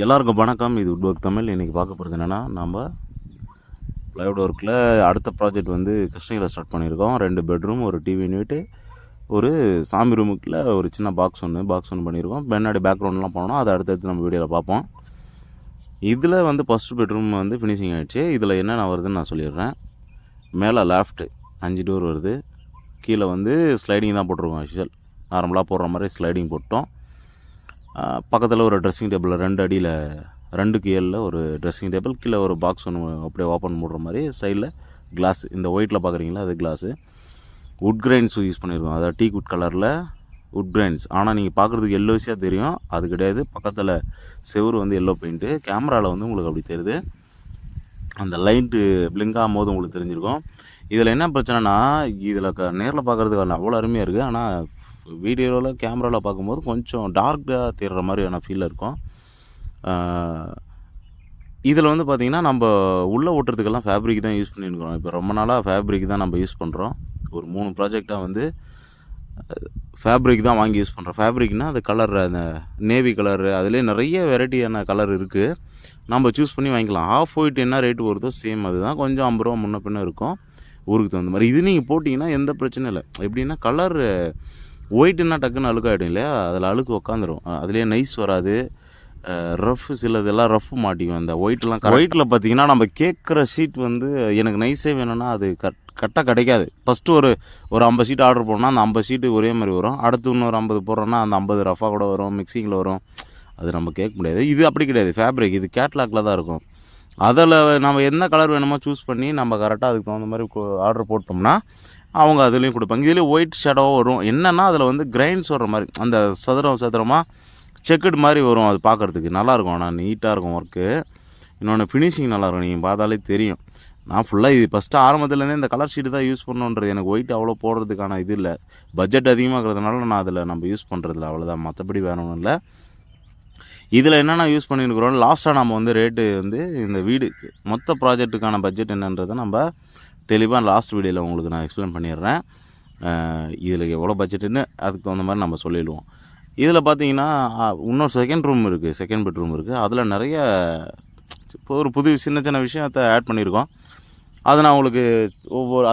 எல்லாருக்கும் வணக்கம். இது உட்போக் தமிழ். இன்றைக்கி பார்க்க போகிறது என்னென்னா, நம்ம ப்ளைவுட் ஒர்க்கில் அடுத்த ப்ராஜெக்ட் வந்து கிருஷ்ணகிரியில் ஸ்டார்ட் பண்ணியிருக்கோம். 2 பெட்ரூம், ஒரு டிவி யூனிட்டு, ஒரு சாமி ரூமுக்குள்ள ஒரு சின்ன பாக்ஸ் ஒன்று பண்ணியிருக்கோம். பின்னாடி பேக்ரவுண்ட்லாம் பண்ணோம். அதை அடுத்தடுத்து நம்ம வீடியோவில் பார்ப்போம். இதில் வந்து ஃபஸ்ட்டு பெட்ரூம் வந்து ஃபினிஷிங் ஆகிடுச்சு. இதில் என்னென்ன வருதுன்னு நான் சொல்லிடுறேன். மேலே லேஃப்ட்டு 5 டோர் வருது. கீழே வந்து ஸ்லைடிங் தான் போட்டிருக்கோம். ஆக்சுவல் நார்மலாக போடுற மாதிரி ஸ்லைடிங் போட்டோம். பக்கத்தில் ஒரு ட்ரெஸ்ஸிங் டேபிள் 2 அடியில் 2க்கு 7 ஒரு ட்ரெஸ்ஸிங் டேபிள், கீழே ஒரு பாக்ஸ் ஒன்று அப்படியே ஓப்பன் பண்ணுற மாதிரி, சைடில் கிளாஸ், இந்த ஒயிட்டில் பார்க்குறீங்களா அது கிளாஸு. உட் கிரைன்ஸ் யூஸ் பண்ணியிருக்கோம். அதாவது டீ குட் கலரில் உட் கிரைன்ஸ். ஆனால் நீங்கள் பார்க்குறதுக்கு எல்லோஸியாக தெரியும், அது கிடையாது. பக்கத்தில் செவுரு வந்து எல்லோ பெயிண்ட்டு. கேமராவில் வந்து உங்களுக்கு அப்படி தெரியுது. அந்த லைட்டு பிளிங்க் ஆகும்போது உங்களுக்கு தெரிஞ்சிருக்கும். இதில் என்ன பிரச்சனைனா, இதில் நேரில் பார்க்குறதுக்கு அவ்வளோ அருமையாக இருக்குது. ஆனால் வீடியோவில் கேமராவில் பார்க்கும்போது கொஞ்சம் டார்க்காக தெரிகிற மாதிரியான ஃபீல் இருக்கும். இதில் வந்து பார்த்திங்கன்னா, நம்ம உள்ளே ஓட்டுறதுக்கெல்லாம் ஃபேப்ரிக் தான் யூஸ் பண்ணியிருக்கிறோம். இப்போ ரொம்ப நாளாக ஃபேப்ரிக் தான் நம்ம யூஸ் பண்ணுறோம். ஒரு 3 ப்ராஜெக்டாக வந்து ஃபேப்ரிக் தான் வாங்கி யூஸ் பண்ணுறோம். ஃபேப்ரிக்னால் அது கலர், அந்த நேவி கலரு, அதுலேயே நிறைய வெரைட்டியான கலர் இருக்குது. நம்ம சூஸ் பண்ணி வாங்கிக்கலாம். ஆஃப் ஒயிட் என்ன ரேட்டு வருதோ சேம் அதுதான். கொஞ்சம் 50 ரூபா முன்ன பின்ன இருக்கும் ஊருக்கு தகுந்த மாதிரி. இது நீங்கள் போட்டிங்கன்னா எந்த பிரச்சனையும் இல்லை. எப்படின்னா, கலர் ஒயிட்டுன்னா டக்குன்னு அழுக்காகிடும் இல்லையா, அதில் அழுக்கு உக்காந்துரும். அதுலேயே நைஸ் வராது. ரஃப் சிலதெல்லாம் ரஃப் மாட்டிக்கும். அந்த ஒயிட்டில் பார்த்தீங்கன்னா, நம்ம கேட்குற ஷீட் வந்து எனக்கு நைஸே வேணும்னா அது கரெக்டாக கிடைக்காது. ஃபஸ்ட்டு ஒரு 50 ஷீட் ஆர்டர் போடணும்னா அந்த 50 ஷீட்டு ஒரே மாதிரி வரும். அடுத்து இன்னொரு 50 போடுறோன்னா அந்த 50 ரஃபாக கூட வரும், மிக்சிங்கில் வரும். அது நம்ம கேட்க முடியாது. இது அப்படி கிடையாது. ஃபேப்ரிக் இது கேட்லாகில் தான் இருக்கும். அதில் நம்ம என்ன கலர் வேணுமோ சூஸ் பண்ணி நம்ம கரெக்டாக அதுக்கு தகுந்த மாதிரி ஆர்டர் போட்டோம்னா அவங்க அதுலேயும் கொடுப்பாங்க. இதுலேயும் ஒயிட் ஷேடோவாக வரும். என்னென்னா அதில் வந்து கிரைன்ஸ் வர்ற மாதிரி, அந்த சதுரமாக செக்குடு மாதிரி வரும். அது பார்க்குறதுக்கு நல்லாயிருக்கும். ஆனால் நீட்டாக இருக்கும் ஒர்க்கு. இன்னொன்று ஃபினிஷிங் நல்லாயிருக்கும். நீங்கள் பார்த்தாலே தெரியும். நான் ஃபுல்லாக இது ஃபஸ்ட்டு ஆரம்பத்துலேருந்தே இந்த கலர் ஷீட்டு தான் யூஸ் பண்ணணுன்றது. எனக்கு ஒயிட் அவ்வளோ போடுறதுக்கான இது இல்லை. பட்ஜெட் அதிகமாகிறதுனால நான் அதில் நம்ம யூஸ் பண்ணுறதில்ல, அவ்வளோதான். மற்றபடி வேற ஒன்றும் இல்லை. இதில் என்னென்ன யூஸ் பண்ணியிருக்கிறோம், லாஸ்ட்டாக நம்ம வந்து ரேட்டு வந்து இந்த வீடு மொத்த ப்ராஜெக்ட்டுக்கான பட்ஜெட் என்னன்றதை நம்ம தெளிவாக லாஸ்ட் வீடியோவில் உங்களுக்கு நான் எக்ஸ்பிளைன் பண்ணிடுறேன். இதில் எவ்வளோ பட்ஜெட்டுன்னு அதுக்கு தகுந்த மாதிரி நம்ம சொல்லிடுவோம். இதில் பார்த்தீங்கன்னா, இன்னொரு செகண்ட் பெட்ரூம் இருக்குது. அதில் நிறைய இப்போ ஒரு புது சின்ன விஷயத்தை ஆட் பண்ணியிருக்கோம். அதை நான் உங்களுக்கு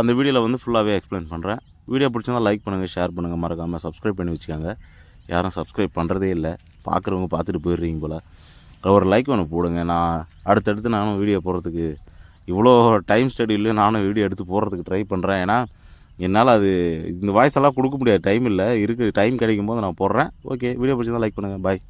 அந்த வீடியோவில் வந்து ஃபுல்லாகவே எக்ஸ்பிளைன் பண்ணுறேன். வீடியோ பிடிச்சிருந்தால் லைக் பண்ணுங்கள், ஷேர் பண்ணுங்கள், மறக்காமல் சப்ஸ்கிரைப் பண்ணி வச்சுக்கோங்க. யாரும் சப்ஸ்கிரைப் பண்ணுறதே இல்லை. பார்க்குறவங்க பார்த்துட்டு போயிடுறீங்க போல். ஒரு லைக் ஒன்று போடுங்க. நான் அடுத்தடுத்து நானும் வீடியோ போடுறதுக்கு இவ்வளோ டைம் ஸ்டடியில் நானும் வீடியோ எடுத்து போடுறதுக்கு ட்ரை பண்ணுறேன். ஏன்னா என்னால் அது இந்த வாய்ஸ் எல்லாம் கொடுக்க முடியாது, டைம் இல்லை. டைம் கிடைக்கும் போது நான் போடுறேன். ஓகே, வீடியோ பிடிச்சிருந்தால் லைக் பண்ணுங்கள். பாய்.